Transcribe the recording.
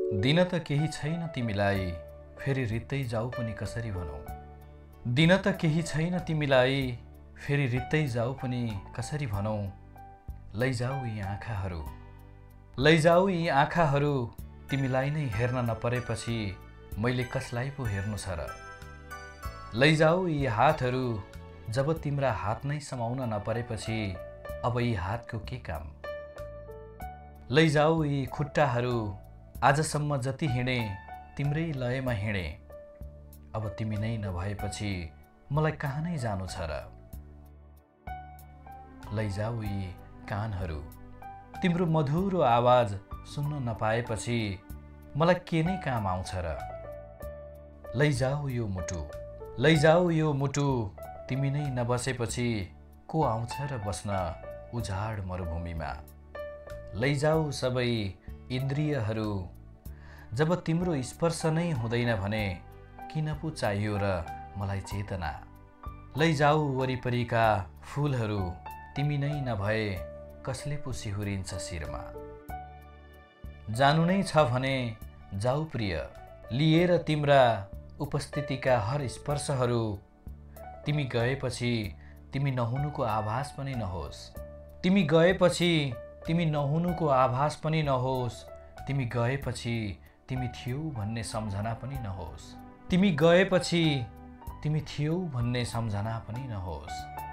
दिन त केही छैन तिमीलाई, फेरि रित्तै जाऊ पनि कसरी भनौ। दिन त केही छैन तिमीलाई, फेरि रित्तै जाऊ पनि कसरी भनौ। लैजाऊ यी आँखाहरू, लैजाऊ यी आँखाहरू, तिमीलाई नै हेर्न नपरेपछि मैले कसलाई पो हेर्नु छ र। लैजाऊ यी हातहरू, जब तिम्रा हात नै समाउन नपरेपछि अब यी हातको के काम। लैजाऊ यी खुट्टाहरू, आजसम्म जति हिँडे तिम्रै लयमा हिँडे, अब तिमी नै नभएपछि मलाई कहाँ नै जानु छ र। लैजाऊ यी कानहरू, तिम्रो मधुरो आवाज सुन्न नपाएपछि मलाई के नै काम आउँछ र। लैजाऊ यो मुटु, लैजाऊ यो मुटु, तिमी नै नबसेपछि को आउँछ र बस्न उजाड मरुभूमिमा। लैजाऊ सबै इन्द्रियहरू, जब तिम्रो स्पर्श नै हुँदैन भने किन पो चाहियो र मलाई चेतना। लैजाऊ वरिपरिका फुलहरू, तिमी नै नभए कसले पो सिहुरिन्छ शिरमा। जानु नै छ भने जाऊ प्रिय, लिएर तिम्रा उपस्थितिका हर स्पर्शहरू। तिमी गएपछि तिमी नहुनुको आभास पनि नहोस्। तिमी गएपछि तिमी नहुनुको आभास पनि नहोस्। तिमी गएपछि तिमी थियौ भन्ने सम्झना पनि नहोस्। तिमी गएपछि तिमी थियौ भन्ने सम्झना पनि नहोस्।